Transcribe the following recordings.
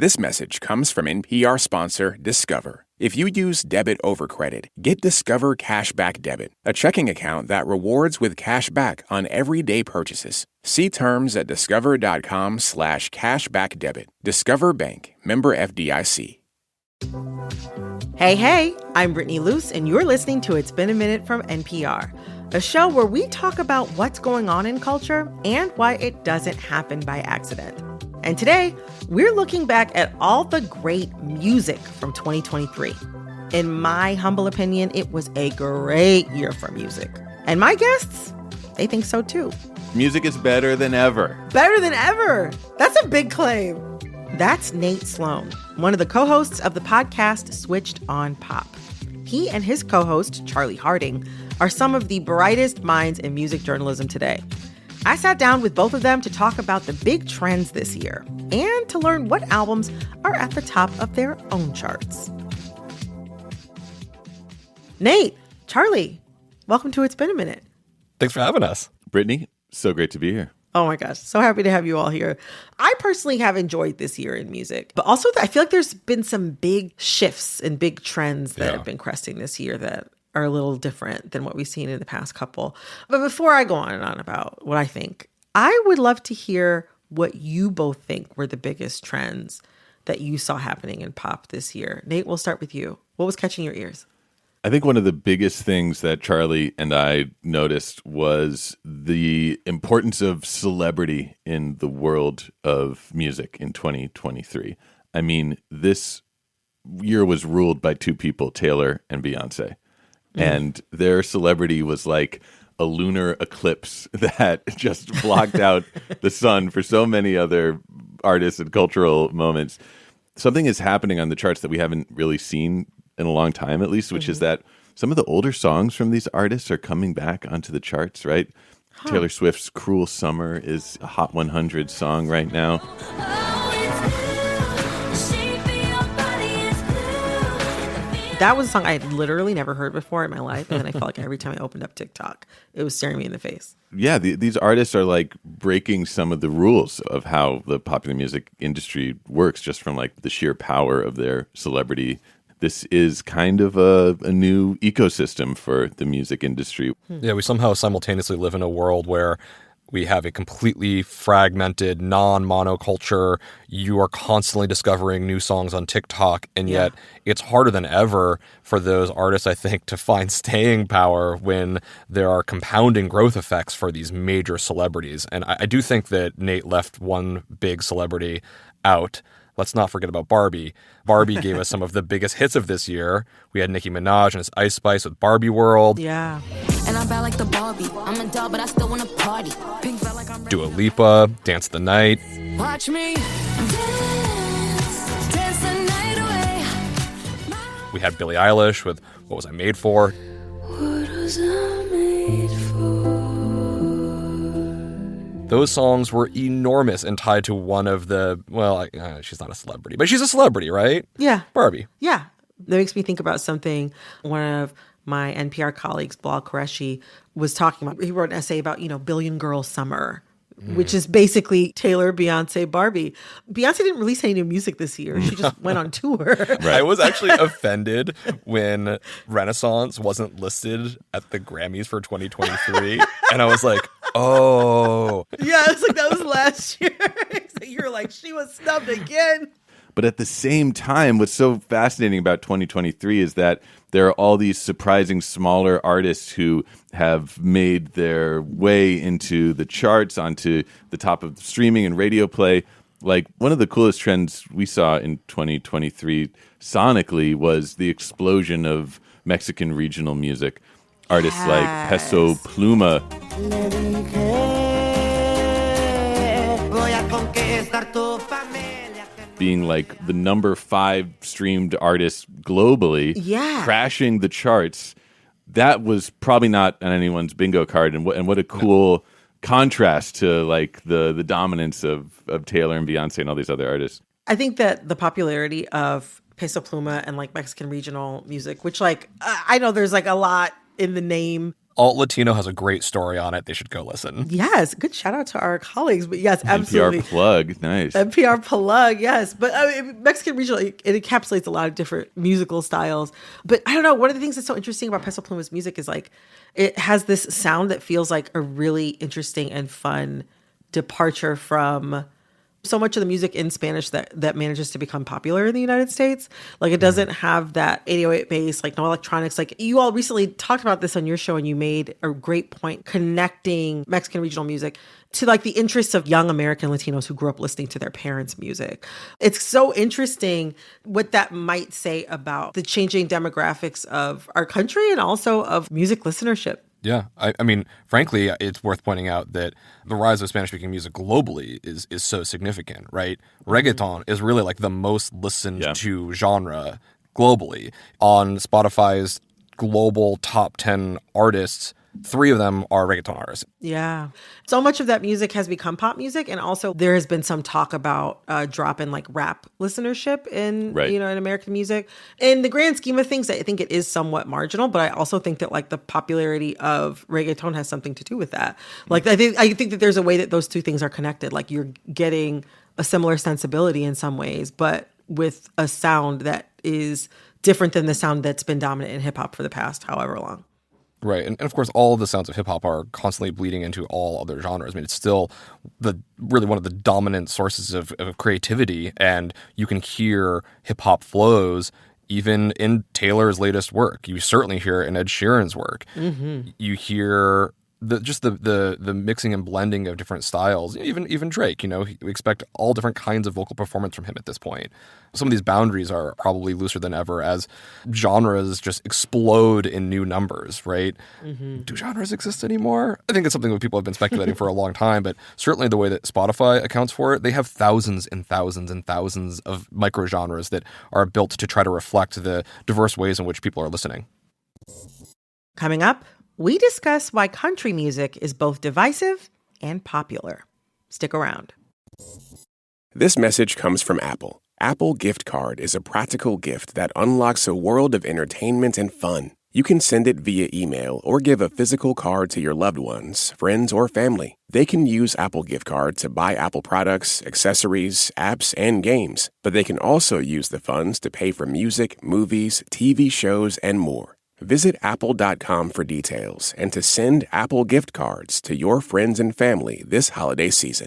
This message comes from NPR sponsor Discover. If you use debit over credit, get Discover Cashback Debit, a checking account that rewards with cash back on everyday purchases. See terms at discover.com/cashbackdebit. Discover Bank, member FDIC. Hey, I'm Brittany Luse, and you're listening to It's Been a Minute from NPR, a show where we talk about what's going on in culture and why it doesn't happen by accident. And today, we're looking back at all the great music from 2023. In my humble opinion, it was a great year for music. And my guests, they think so too. Music is better than ever. Better than ever. That's a big claim. That's Nate Sloan, one of the co-hosts of the podcast Switched on Pop. He and his co-host, Charlie Harding, are some of the brightest minds in music journalism today. I sat down with both of them to talk about the big trends this year and to learn what albums are at the top of their own charts. Nate, Charlie, welcome to It's Been a Minute. Thanks for having us. Brittany, so great to be here. Oh my gosh, so happy to have you all here. I personally have enjoyed this year in music, but also I feel like there's been some big shifts and big trends that have been cresting this year that are a little different than what we've seen in the past couple. But before I go on and on about what I think, I would love to hear what you both think were the biggest trends that you saw happening in pop this year. Nate, we'll start with you. What was catching your ears? I think one of the biggest things that Charlie and I noticed was the importance of celebrity in the world of music in 2023. I mean, this year was ruled by two people, Taylor and Beyonce. And their celebrity was like a lunar eclipse that just blocked out the sun for so many other artists and cultural moments. Something is happening on the charts that we haven't really seen in a long time, at least, which is that some of the older songs from these artists are coming back onto the charts, right? Taylor Swift's Cruel Summer is a Hot 100 song right now. That was a song I had literally never heard before in my life. And then I felt like every time I opened up TikTok, it was staring me in the face. Yeah, these artists are like breaking some of the rules of how the popular music industry works just from like the sheer power of their celebrity. This is kind of a new ecosystem for the music industry. Yeah, we somehow simultaneously live in a world where we have a completely fragmented, non-monoculture. You are constantly discovering new songs on TikTok, and yet it's harder than ever for those artists, I think, to find staying power when there are compounding growth effects for these major celebrities. And I do think that Nate left one big celebrity out. Let's not forget about Barbie. Barbie gave us some of the biggest hits of this year. We had Nicki Minaj and his Ice Spice with Barbie World. Yeah. And I'm bad like the Barbie. I'm a doll, but I still want to party. Pink felt like I'm Dua Lipa, Dance the Night. Watch me dance the night away. We had Billie Eilish with What Was I Made For? What was I made for? Those songs were enormous and tied to one of the, she's not a celebrity, but she's a celebrity, right? Yeah. Barbie. Yeah. That makes me think about something one of my NPR colleagues, Bilal Qureshi, was talking about. He wrote an essay about, Billion Girl Summer, which is basically Taylor, Beyonce, Barbie. Beyonce didn't release any new music this year. She just went on tour. Right. I was actually offended when Renaissance wasn't listed at the Grammys for 2023. And I was like, oh. Yeah, it's like that was last year. So you're like, she was snubbed again. But at the same time, what's so fascinating about 2023 is that there are all these surprising smaller artists who have made their way into the charts, onto the top of streaming and radio play. Like, one of the coolest trends we saw in 2023 sonically was the explosion of Mexican regional music. Artists like Peso Pluma. Being like the number 5 streamed artist globally, crashing the charts. That was probably not on anyone's bingo card, and what a cool contrast to like the dominance of Taylor and Beyonce and all these other artists. I think that the popularity of Peso Pluma and like Mexican regional music, which like I know there's like a lot in the name. Alt Latino has a great story on it. They should go listen. Yes, good shout out to our colleagues. But yes, absolutely. NPR plug, nice. NPR plug, yes. But Mexican regional, it encapsulates a lot of different musical styles. But I don't know, one of the things that's so interesting about Peso Pluma's music is like, it has this sound that feels like a really interesting and fun departure from so much of the music in Spanish that manages to become popular in the United States. Like it doesn't have that 808 bass, like no electronics. Like you all recently talked about this on your show and you made a great point connecting Mexican regional music to like the interests of young American Latinos who grew up listening to their parents' music. It's so interesting what that might say about the changing demographics of our country and also of music listenership. Yeah. I mean, frankly, it's worth pointing out that the rise of Spanish-speaking music globally is so significant, right? Reggaeton is really like the most listened to genre globally. On Spotify's global top 10 artists, 3 of them are reggaeton artists. Yeah. So much of that music has become pop music. And also there has been some talk about a drop in like rap listenership in, in American music. In the grand scheme of things, I think it is somewhat marginal, but I also think that like the popularity of reggaeton has something to do with that. Like I think that there's a way that those two things are connected. Like you're getting a similar sensibility in some ways, but with a sound that is different than the sound that's been dominant in hip hop for the past however long. Right. And of course, all of the sounds of hip hop are constantly bleeding into all other genres. I mean, it's still really one of the dominant sources of creativity. And you can hear hip hop flows even in Taylor's latest work. You certainly hear it in Ed Sheeran's work. Mm-hmm. You hear the mixing and blending of different styles. Even Drake, we expect all different kinds of vocal performance from him at this point. Some of these boundaries are probably looser than ever as genres just explode in new numbers, right? Mm-hmm. Do genres exist anymore? I think it's something that people have been speculating for a long time, but certainly the way that Spotify accounts for it, they have thousands and thousands and thousands of microgenres that are built to try to reflect the diverse ways in which people are listening. Coming up, we discuss why country music is both divisive and popular. Stick around. This message comes from Apple. Apple Gift Card is a practical gift that unlocks a world of entertainment and fun. You can send it via email or give a physical card to your loved ones, friends, or family. They can use Apple Gift Card to buy Apple products, accessories, apps, and games. But they can also use the funds to pay for music, movies, TV shows, and more. Visit apple.com for details and to send Apple gift cards to your friends and family this holiday season.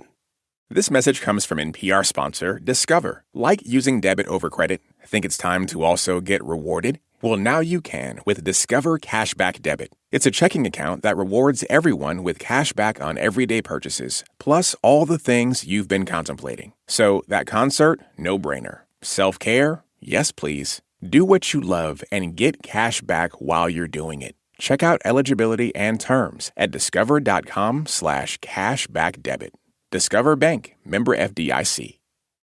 This message comes from NPR sponsor Discover. Like using debit over credit? Think it's time to also get rewarded? Well, now you can with Discover Cashback Debit. It's a checking account that rewards everyone with cash back on everyday purchases, plus all the things you've been contemplating. So that concert? No brainer. Self-care? Yes, please. Do what you love and get cash back while you're doing it. Check out eligibility and terms at discover.com/cashbackdebit. Discover Bank, member FDIC.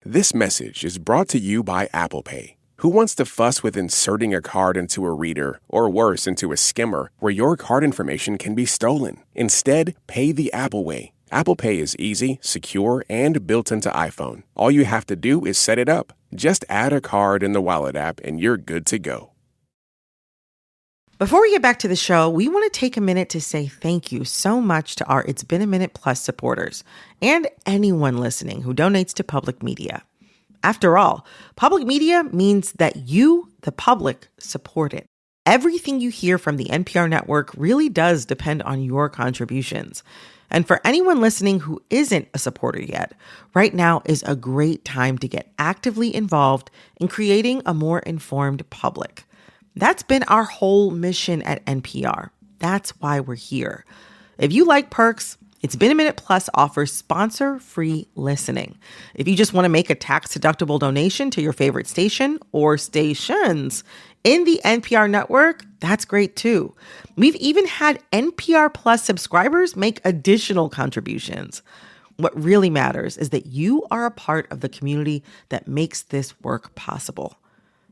This message is brought to you by Apple Pay. Who wants to fuss with inserting a card into a reader, or worse, into a skimmer, where your card information can be stolen? Instead, pay the Apple way. Apple Pay is easy, secure, and built into iPhone. All you have to do is set it up. Just add a card in the Wallet app and you're good to go. Before we get back to the show, we want to take a minute to say thank you so much to our It's Been a Minute Plus supporters and anyone listening who donates to public media. After all, public media means that you, the public, support it. Everything you hear from the NPR network really does depend on your contributions. And for anyone listening who isn't a supporter yet, right now is a great time to get actively involved in creating a more informed public. That's been our whole mission at NPR. That's why we're here. If you like perks, It's Been a Minute Plus offers sponsor-free listening. If you just want to make a tax-deductible donation to your favorite station or stations in the NPR network, that's great too. We've even had NPR Plus subscribers make additional contributions. What really matters is that you are a part of the community that makes this work possible.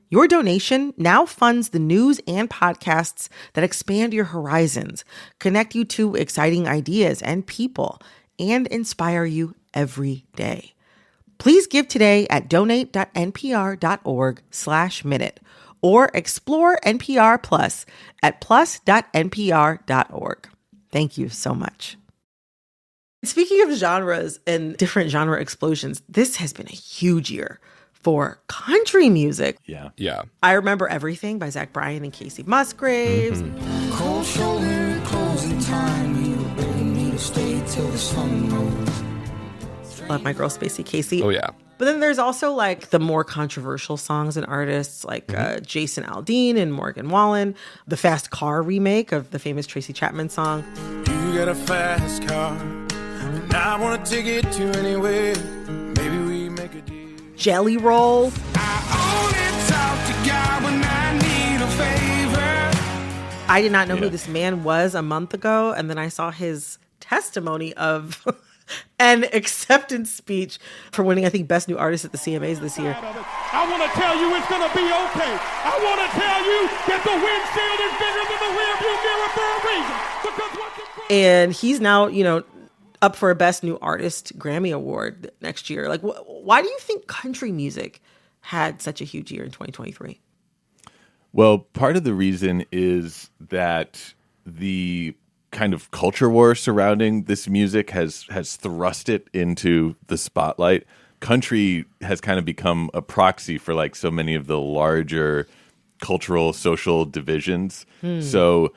Your donation now funds the news and podcasts that expand your horizons, connect you to exciting ideas and people, and inspire you every day. Please give today at donate.npr.org/minute or explore NPR Plus at plus.npr.org. Thank you so much. Speaking of genres and different genre explosions, this has been a huge year for country music. Yeah. I Remember Everything by Zach Bryan and Casey Musgraves. Cold shoulder, closing time. You were begging me to stay till the sun rose. Love my girl Spacey Casey. Oh, yeah. But then there's also like the more controversial songs and artists like Jason Aldean and Morgan Wallen, the Fast Car remake of the famous Tracy Chapman song. You got a fast car, and I want to take it to anywhere. Maybe we make a deal. Jelly Roll. I only talk to God when I need a favor. I did not know who this man was a month ago, and then I saw his testimony of an acceptance speech for winning, I think, Best New Artist at the CMAs this year. I want to tell you it's going to be okay. I want to tell you that the windshield is bigger than the rearview mirror for a reason. Because what's in front And he's now, up for a Best New Artist Grammy Award next year. Like, why do you think country music had such a huge year in 2023? Well, part of the reason is that the kind of culture war surrounding this music has thrust it into the spotlight. Country has kind of become a proxy for like so many of the larger cultural, social divisions. So,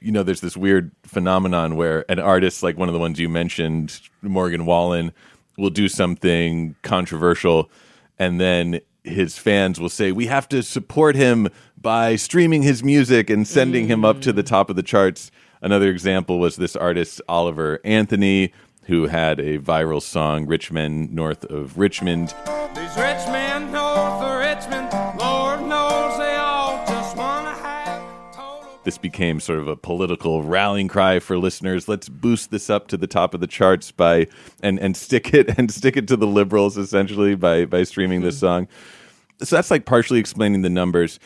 there's this weird phenomenon where an artist like one of the ones you mentioned, Morgan Wallen, will do something controversial, and then his fans will say, we have to support him by streaming his music and sending him up to the top of the charts. Another example was this artist, Oliver Anthony, who had a viral song, Rich Men North of Richmond. These rich men north of Richmond, Lord knows they all just want to have total. This became sort of a political rallying cry for listeners. Let's boost this up to the top of the charts by and stick it to the liberals essentially by streaming this song. So that's like partially explaining the numbers.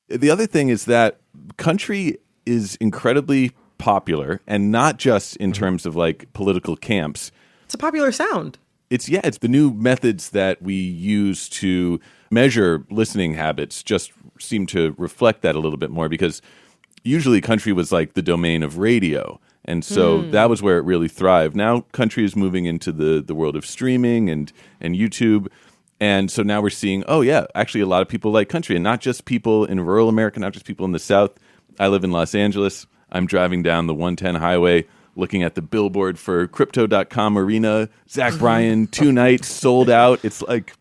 The other thing is that country is incredibly popular, and not just in terms of like political camps. It's a popular sound. It's the new methods that we use to measure listening habits just seem to reflect that a little bit more, because usually country was like the domain of radio, and so that was where it really thrived. Now country is moving into the world of streaming and YouTube. And so now we're seeing, actually a lot of people like country, and not just people in rural America, not just people in the South. I live in Los Angeles. I'm driving down the 110 highway, looking at the billboard for Crypto.com Arena. Zach Bryan, 2 nights, sold out. It's like,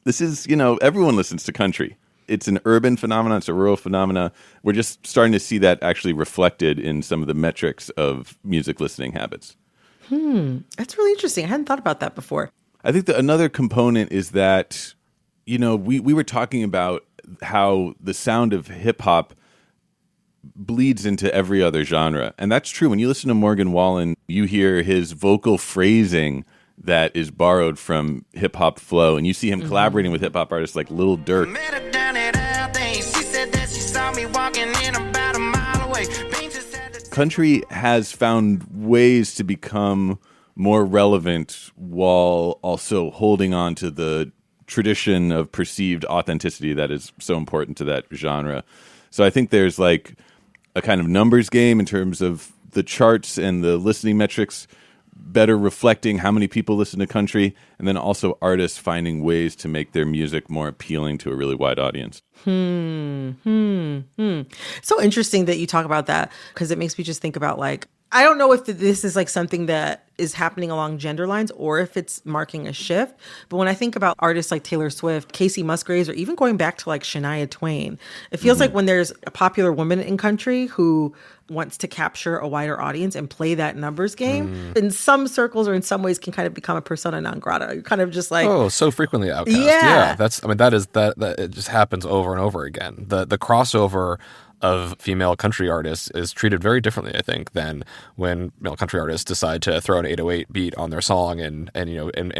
this is, everyone listens to country. It's an urban phenomenon. It's a rural phenomenon. We're just starting to see that actually reflected in some of the metrics of music listening habits. That's really interesting. I hadn't thought about that before. I think that another component is that, we were talking about how the sound of hip hop bleeds into every other genre. And that's true. When you listen to Morgan Wallen, you hear his vocal phrasing that is borrowed from hip hop flow. And you see him collaborating with hip hop artists like Lil Durk. Met her down at Aldi. She said that she saw me walking in about a mile away. Country has found ways to become more relevant while also holding on to the tradition of perceived authenticity that is so important to that genre. So I think there's like a kind of numbers game in terms of the charts and the listening metrics better reflecting how many people listen to country, and then also artists finding ways to make their music more appealing to a really wide audience. So interesting that you talk about that, because it makes me just think about like, I don't know if this is like something that is happening along gender lines or if it's marking a shift. But when I think about artists like Taylor Swift, Casey Musgraves, or even going back to like Shania Twain, it feels like when there's a popular woman in country who wants to capture a wider audience and play that numbers game, in some circles or in some ways can kind of become a persona non grata. You're kind of just like, so frequently outcast. Yeah. That it just happens over and over again. The crossover of female country artists is treated very differently, I think, than when male country artists decide to throw an 808 beat on their song and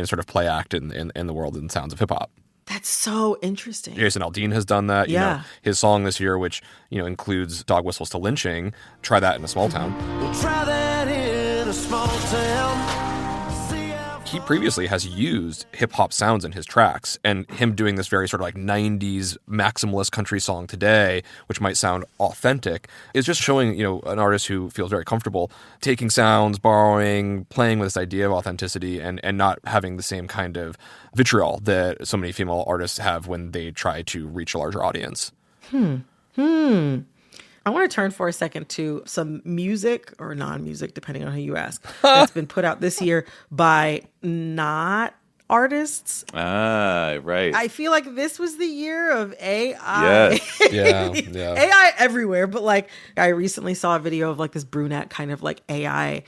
sort of play act in the world and sounds of hip hop. That's so interesting. Jason Aldean has done that. Yeah. His song this year, which includes dog whistles to lynching, try that in a small town. We'll try that in a small town. he previously has used hip hop sounds in his tracks, and him doing this very sort of like 90s maximalist country song today, which might sound authentic, is just showing, an artist who feels very comfortable taking sounds, borrowing, playing with this idea of authenticity, and not having the same kind of vitriol that so many female artists have when they try to reach a larger audience. I want to turn for a second to some music or non-music, depending on who you ask, that's been put out this year by not artists. Ah, right. I feel like this was the year of AI. Yes. Yeah. AI everywhere. But like, I recently saw a video of like this brunette kind of like AI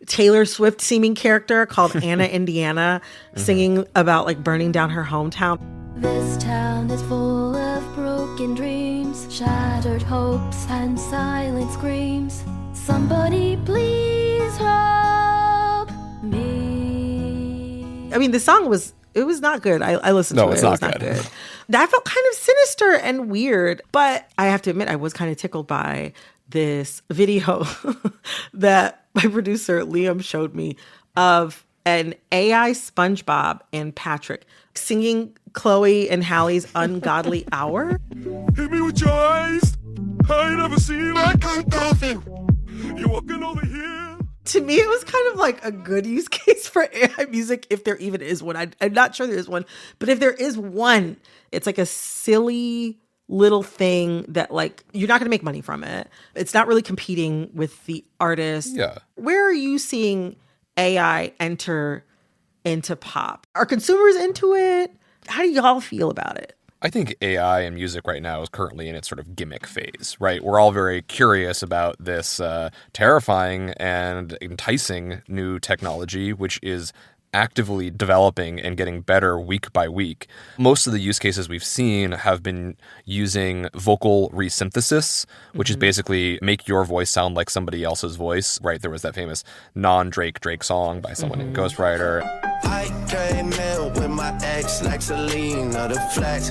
Taylor Swift seeming character called Anna Indiana singing about like burning down her hometown. This town is full of broken dreams, shattered hopes and silent screams. Somebody please help me. I mean, the song was not good. I listened to it. It's It was not not good. good. That felt kind of sinister and weird. But I have to admit, I was kind of tickled by this video that my producer Liam showed me of an AI SpongeBob and Patrick singing Chloe and Hallie's Ungodly Hour. Hit me with your eyes. I ain't never seen that kind of coffee. You walking over here? To me, it was kind of like a good use case for AI music, if there even is one. I'm not sure there is one, but if there is one, it's like a silly little thing that like you're not going to make money from it. It's not really competing with the artist. Yeah. Where are you seeing AI enter into pop? Are consumers into it? How do y'all feel about it? I think AI and music right now is currently in its sort of gimmick phase, right? We're all very curious about this terrifying and enticing new technology, which is actively developing and getting better week by week. Most of the use cases we've seen have been using vocal resynthesis, which is basically make your voice sound like somebody else's voice, right? There was that famous non-Drake song by someone named Ghostwriter. I came in with my ex like Celine or the flex.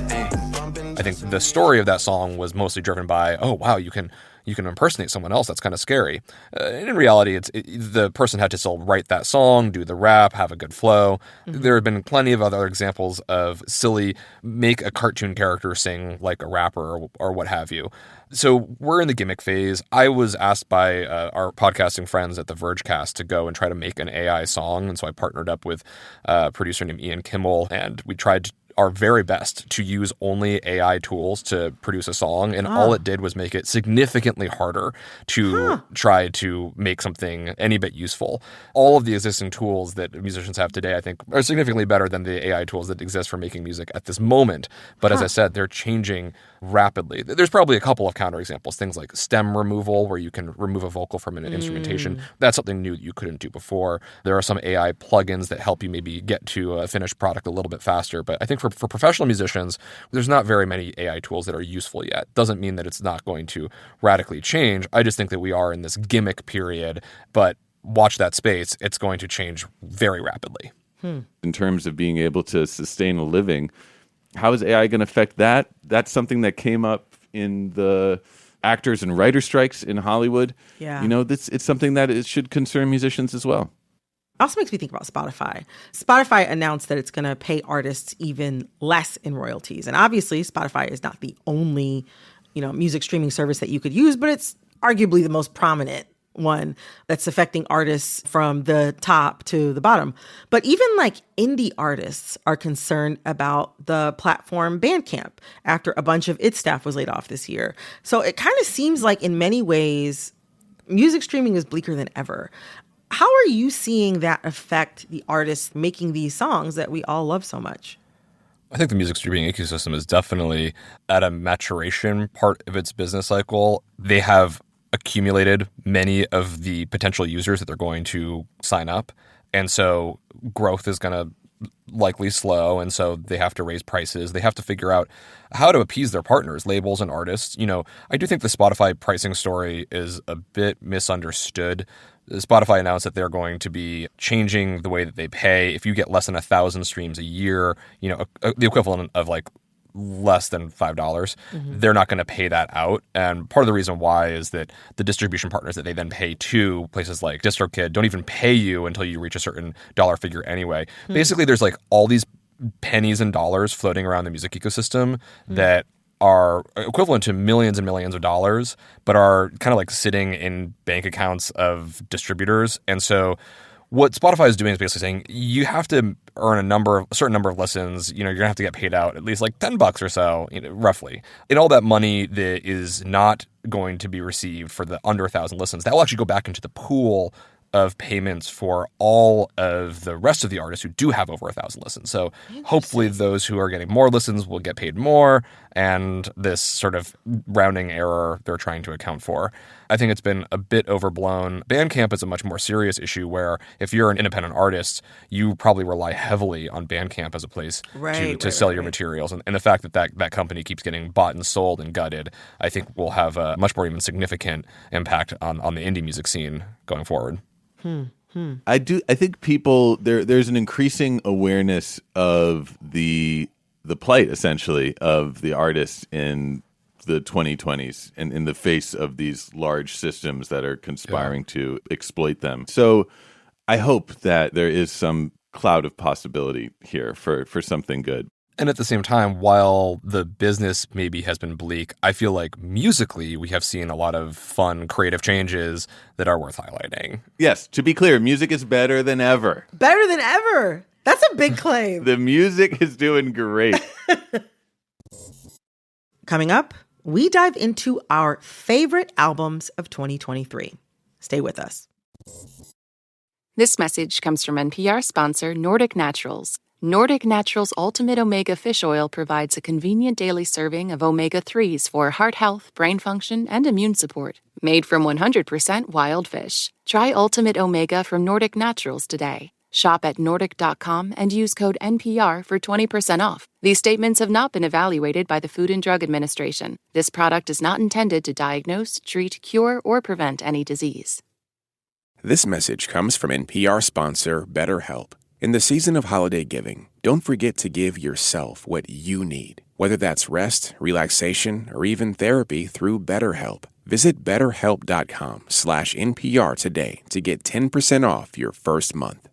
I think the story of that song was mostly driven by, oh, wow, you can impersonate someone else. That's kind of scary. And in reality, the person had to still write that song, do the rap, have a good flow. There have been plenty of other examples of silly, make a cartoon character sing like a rapper or what have you. So we're in the gimmick phase. I was asked by our podcasting friends at the Vergecast to go and try to make an AI song. And so I partnered up with a producer named Ian Kimmel, and we tried our very best to use only AI tools to produce a song, and all it did was make it significantly harder to try to make something any bit useful. All of the existing tools that musicians have today, I think, are significantly better than the AI tools that exist for making music at this moment. But as I said, they're changing rapidly. There's probably a couple of counterexamples, things like stem removal, where you can remove a vocal from an instrumentation. That's something new that you couldn't do before. There are some AI plugins that help you maybe get to a finished product a little bit faster. But I think for professional musicians, there's not very many AI tools that are useful yet. Doesn't mean that it's not going to radically change. I just think that we are in this gimmick period, but watch that space. It's going to change very rapidly. In terms of being able to sustain a living, how is AI going to affect that? That's something that came up in the actors and writer strikes in Hollywood. Yeah. It's something that it should concern musicians as well. Also makes me think about Spotify. Spotify announced that it's going to pay artists even less in royalties. And obviously, Spotify is not the only, music streaming service that you could use, but it's arguably the most prominent one that's affecting artists from the top to the bottom. But even like indie artists are concerned about the platform Bandcamp after a bunch of its staff was laid off this year. So it kind of seems like in many ways, music streaming is bleaker than ever. How are you seeing that affect the artists making these songs that we all love so much? I think the music streaming ecosystem is definitely at a maturation part of its business cycle. They have accumulated many of the potential users that they're going to sign up. And so growth is going to likely slow. And so they have to raise prices. They have to figure out how to appease their partners, labels and artists. I do think the Spotify pricing story is a bit misunderstood. Spotify announced that they're going to be changing the way that they pay. If you get less than 1,000 streams a year, the equivalent of like less than $5. They're not going to pay that out. And part of the reason why is that the distribution partners that they then pay to, places like DistroKid, don't even pay you until you reach a certain dollar figure anyway. Basically, there's like all these pennies and dollars floating around the music ecosystem that are equivalent to millions and millions of dollars, but are kind of like sitting in bank accounts of distributors. And so what Spotify is doing is basically saying you have to earn a certain number of listens. You're gonna have to get paid out at least like $10 or so, roughly. And all that money that is not going to be received for the under 1,000 listens, that will actually go back into the pool of payments for all of the rest of the artists who do have over 1,000 listens. So hopefully those who are getting more listens will get paid more, and this sort of rounding error they're trying to account for. I think it's been a bit overblown. Bandcamp is a much more serious issue where if you're an independent artist, you probably rely heavily on Bandcamp as a place to sell your materials. And the fact that company keeps getting bought and sold and gutted, I think will have a much more even significant impact on the indie music scene going forward. I think people there's an increasing awareness of the plight, essentially, of the artists in the 2020s and in the face of these large systems that are conspiring to exploit them. So I hope that there is some cloud of possibility here for something good. And at the same time, while the business maybe has been bleak, I feel like musically we have seen a lot of fun, creative changes that are worth highlighting. Yes, to be clear, music is better than ever. Better than ever. That's a big claim. The music is doing great. Coming up, we dive into our favorite albums of 2023. Stay with us. This message comes from NPR sponsor Nordic Naturals. Nordic Naturals Ultimate Omega Fish Oil provides a convenient daily serving of omega-3s for heart health, brain function, and immune support. Made from 100% wild fish. Try Ultimate Omega from Nordic Naturals today. Shop at Nordic.com and use code NPR for 20% off. These statements have not been evaluated by the Food and Drug Administration. This product is not intended to diagnose, treat, cure, or prevent any disease. This message comes from NPR sponsor BetterHelp. In the season of holiday giving, don't forget to give yourself what you need, whether that's rest, relaxation, or even therapy through BetterHelp. Visit BetterHelp.com/NPR today to get 10% off your first month.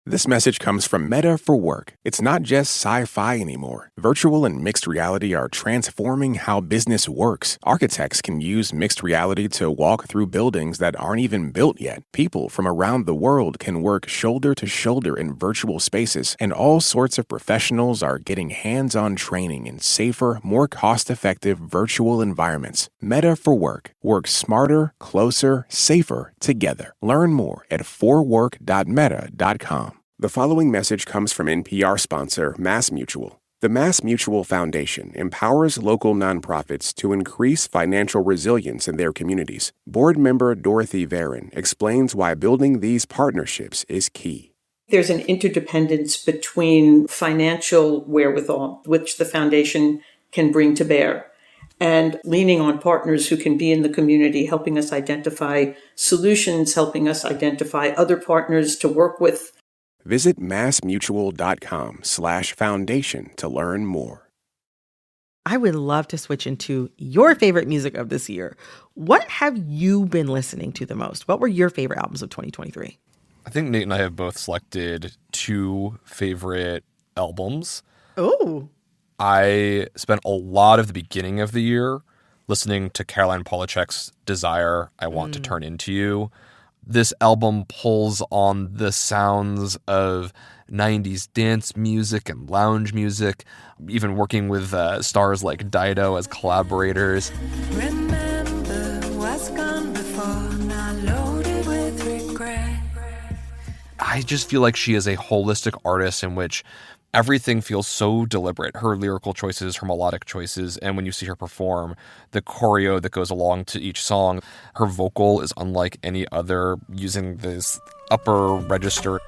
This message comes from Meta for Work. It's not just sci-fi anymore. Virtual and mixed reality are transforming how business works. Architects can use mixed reality to walk through buildings that aren't even built yet. People from around the world can work shoulder to shoulder in virtual spaces, and all sorts of professionals are getting hands-on training in safer, more cost-effective virtual environments. Meta for Work. Work smarter, closer, safer together. Learn more at forwork.meta.com. The following message comes from NPR sponsor MassMutual. The MassMutual Foundation empowers local nonprofits to increase financial resilience in their communities. Board member Dorothy Varon explains why building these partnerships is key. There's an interdependence between financial wherewithal, which the foundation can bring to bear, and leaning on partners who can be in the community, helping us identify solutions, helping us identify other partners to work with. Visit massmutual.com/foundation to learn more. I would love to switch into your favorite music of this year. What have you been listening to the most? What were your favorite albums of 2023? I think Nate and I have both selected two favorite albums. Oh. I spent a lot of the beginning of the year listening to Caroline Polachek's Desire, I Want to Turn Into You. This album pulls on the sounds of 90s dance music and lounge music, even working with stars like Dido as collaborators. Remember what's gone before, not loaded with regret. I just feel like she is a holistic artist in which everything feels so deliberate. Her lyrical choices, her melodic choices, and when you see her perform, the choreo that goes along to each song, her vocal is unlike any other, using this upper register.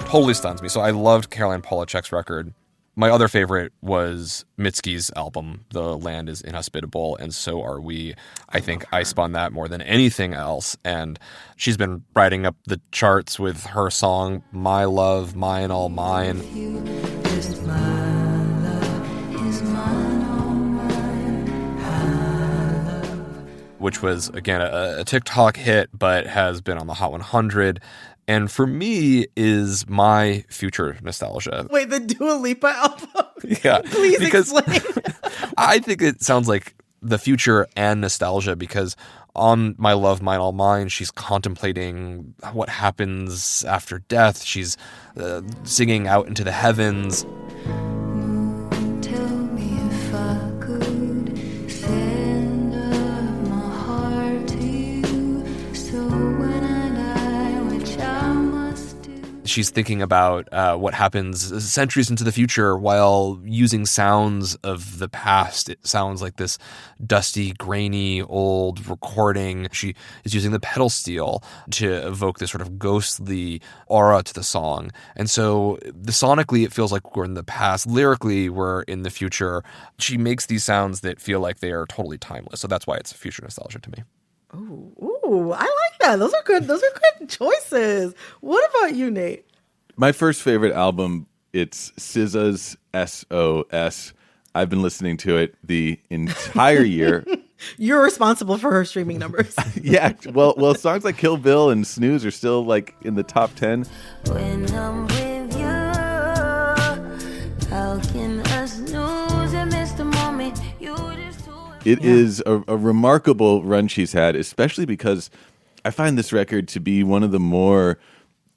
Totally stuns me. So I loved Caroline Polachek's record. My other favorite was Mitski's album, The Land is Inhospitable, and So Are We. I think I spun that more than anything else. And she's been riding up the charts with her song, My Love, Mine, All Mine. Which was, again, a TikTok hit, but has been on the Hot 100. And for me is my future nostalgia. Wait, the Dua Lipa album? Yeah. Please explain. I think it sounds like the future and nostalgia because on My Love, Mine, All Mine, she's contemplating what happens after death. She's singing out into the heavens. Tell me if I could send up my heart to you, so when I die, which I must do. She's thinking about what happens centuries into the future while using sounds of the past. It sounds like this dusty, grainy, old recording. She is using the pedal steel to evoke this sort of ghostly aura to the song. And so sonically, it feels like we're in the past. Lyrically, we're in the future. She makes these sounds that feel like they are totally timeless. So that's why it's future nostalgia to me. Ooh, I like that. Those are good choices. What about you, Nate? My first favorite album, it's SZA's SOS. I've been listening to it the entire year. You're responsible for her streaming numbers. Yeah, well, songs like Kill Bill and Snooze are still like in the top 10. When I'm with you, how can I snooze and miss the moment you just It is a remarkable run she's had, especially because I find this record to be one of the more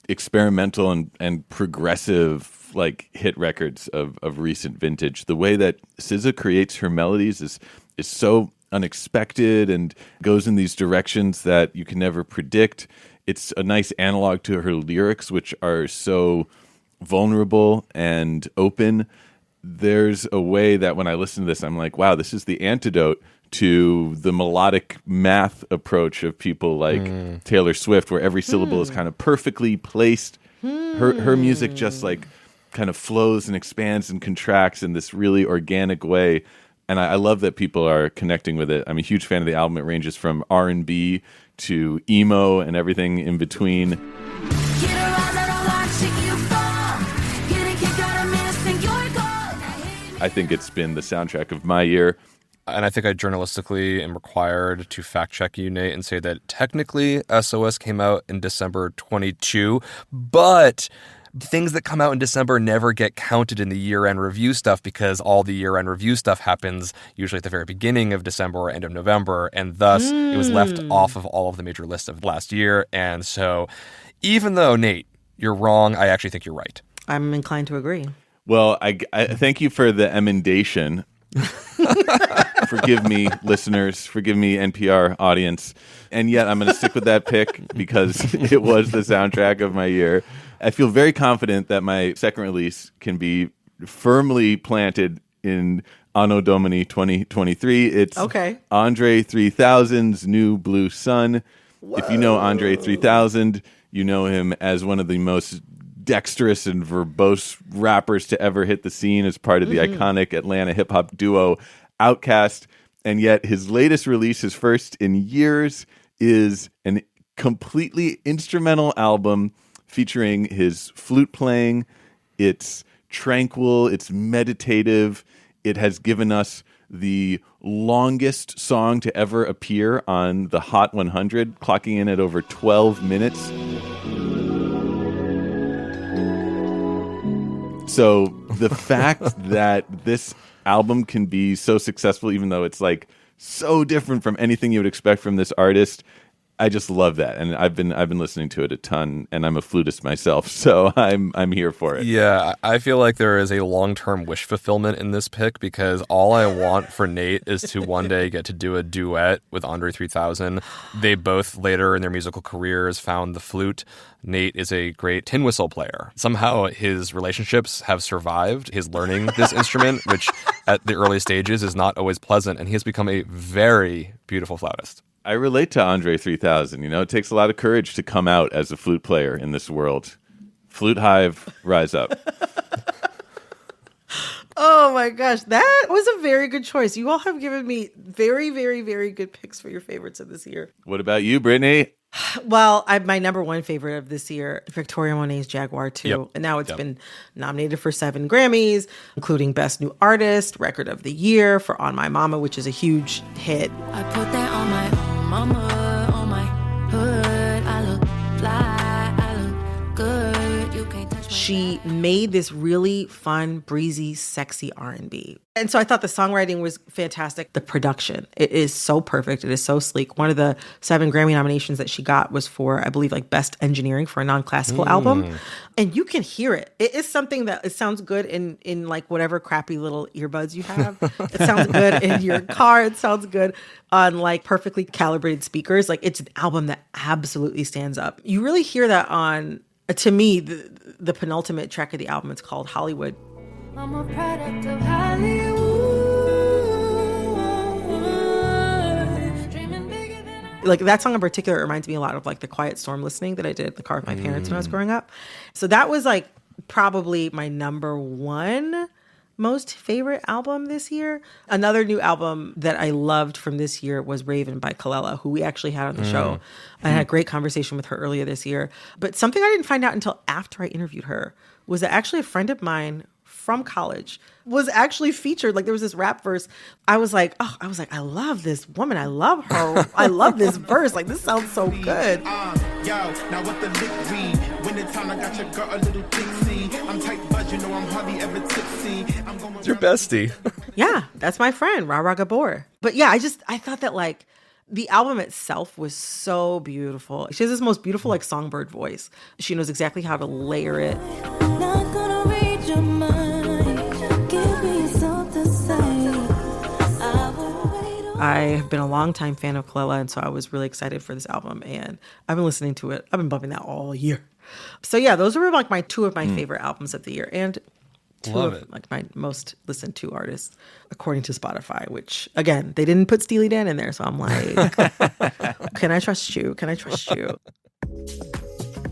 experimental and progressive like hit records of recent vintage. The way that SZA creates her melodies is so unexpected and goes in these directions that you can never predict. It's a nice analog to her lyrics, which are so vulnerable and open. There's a way that when I listen to this, I'm like, wow, this is the antidote to the melodic math approach of people like Taylor Swift, where every syllable is kind of perfectly placed. Her music just like kind of flows and expands and contracts in this really organic way. And I love that people are connecting with it. I'm a huge fan of the album. It ranges from R&B to emo and everything in between. I think it's been the soundtrack of my year. And I think I journalistically am required to fact check you, Nate, and say that technically SOS came out in December 22, but things that come out in December never get counted in the year-end review stuff because all the year-end review stuff happens usually at the very beginning of December or end of November, and thus it was left off of all of the major lists of last year. And so even though, Nate, you're wrong, I actually think you're right. I'm inclined to agree. Well, I thank you for the emendation. Forgive me, listeners. Forgive me, NPR audience. And yet I'm going to stick with that pick because it was the soundtrack of my year. I feel very confident that my second release can be firmly planted in Anno Domini 2023. It's Andre 3000's New Blue Sun. Whoa. If you know Andre 3000, you know him as one of the most dexterous and verbose rappers to ever hit the scene as part of the iconic Atlanta hip-hop duo Outkast. And yet his latest release, his first in years, is an completely instrumental album featuring his flute playing. It's tranquil, it's meditative. It has given us the longest song to ever appear on the Hot 100, clocking in at over 12 minutes. So the fact that this album can be so successful, even though it's like so different from anything you would expect from this artist, I just love that. And I've been listening to it a ton, and I'm a flutist myself, so I'm here for it. Yeah, I feel like there is a long-term wish fulfillment in this pick because all I want for Nate is to one day get to do a duet with Andre 3000. They both later in their musical careers found the flute. Nate is a great tin whistle player. Somehow his relationships have survived his learning this instrument, which at the early stages is not always pleasant, and he has become a very beautiful flautist. I relate to Andre 3000. You know, it takes a lot of courage to come out as a flute player in this world. Flute Hive, rise up. my gosh. That was a very good choice. You all have given me very, very, very good picks for your favorites of this year. What about you, Brittany? Well, my number one favorite of this year, Victoria Monet's Jaguar 2. Yep. And now it's been nominated for 7 Grammys, including Best New Artist, Record of the Year for On My Mama, which is a huge hit. I put that on my mama, on my hood. I look fly, I look good. You can't touch my She made this really fun, breezy, sexy R&B. And so I thought the songwriting was fantastic. The production, it is so perfect. It is so sleek. One of the 7 Grammy nominations that she got was for, I believe, like Best Engineering for a non-classical album. And you can hear it. It is something that it sounds good in like whatever crappy little earbuds you have. It sounds good in your car. It sounds good on like perfectly calibrated speakers. Like it's an album that absolutely stands up. You really hear that on, to me, the penultimate track of the album. It's called Hollywood. I'm a product of Hollywood. Dreaming bigger than I... Like that song in particular reminds me a lot of like the Quiet Storm listening that I did in the car with my parents when I was growing up. So that was like probably my number one most favorite album this year. Another new album that I loved from this year was Raven by Kalela, who we actually had on the show. I had a great conversation with her earlier this year. But something I didn't find out until after I interviewed her was that actually a friend of mine from college was actually featured. Like there was this rap verse. I was like, I love this woman. I love her. I love this verse. Like this sounds so good. Yo, now what the lick read? When the time I got your girl a little tipsy. I'm tight buzz, you know I'm hardly ever tipsy. It's your bestie. Yeah, that's my friend, Rara Gabor. But yeah, I thought that like the album itself was so beautiful. She has this most beautiful like songbird voice. She knows exactly how to layer it. Not gonna read your mind. Give me something to say. I will wait on... I have been a longtime fan of Kalela, and so I was really excited for this album. And I've been listening to it. I've been bumping that all year. So yeah, those were like my 2 of my favorite albums of the year. And 2 Love of it. like my most listened to artists according to Spotify, which again, they didn't put Steely Dan in there. So I'm like, can I trust you? Can I trust you?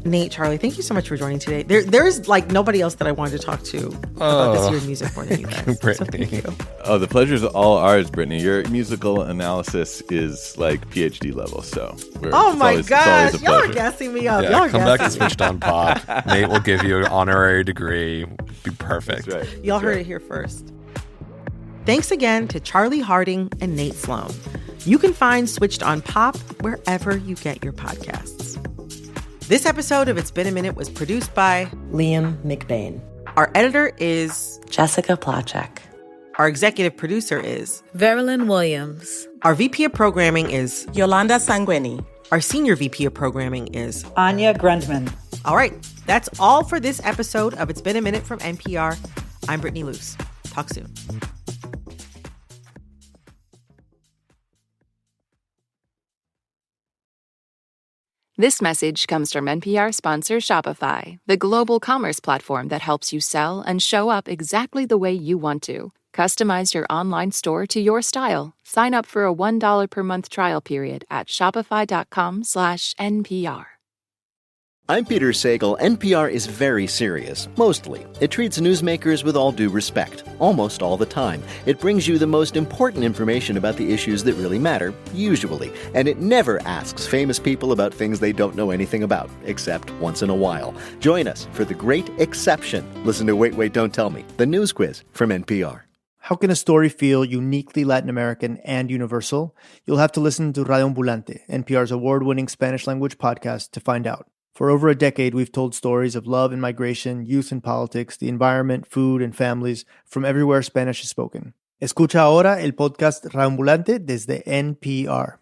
Nate, Charlie, thank you so much for joining today. There's like nobody else that I wanted to talk to about this year's music more than you guys. So thank you. Oh, the pleasure's all ours, Brittany. Your musical analysis is like PhD level. So Oh my gosh, y'all are pleasure. gassing me up. Yeah, Y'all are come back to gassing me. Switched on Pop. Nate will give you an honorary degree. Be perfect. That's right. Y'all That's heard right. it here first. Thanks again to Charlie Harding and Nate Sloan. You can find Switched on Pop wherever you get your podcasts. This episode of It's Been a Minute was produced by Liam McBain. Our editor is Jessica Placzek. Our executive producer is Verilyn Williams. Our VP of programming is Yolanda Sanguini. Our senior VP of programming is Anya Grundman. All right, that's all for this episode of It's Been a Minute from NPR. I'm Brittany Luse. Talk soon. This message comes from NPR sponsor Shopify, the global commerce platform that helps you sell and show up exactly the way you want to. Customize your online store to your style. Sign up for a $1 per month trial period at shopify.com/NPR. I'm Peter Sagal. NPR is very serious, mostly. It treats newsmakers with all due respect, almost all the time. It brings you the most important information about the issues that really matter, usually. And it never asks famous people about things they don't know anything about, except once in a while. Join us for The Great Exception. Listen to Wait, Wait, Don't Tell Me, the news quiz from NPR. How can a story feel uniquely Latin American and universal? You'll have to listen to Radio Ambulante, NPR's award-winning Spanish-language podcast, to find out. For over a decade, we've told stories of love and migration, youth and politics, the environment, food, and families from everywhere Spanish is spoken. Escucha ahora el podcast Radio Ambulante desde NPR.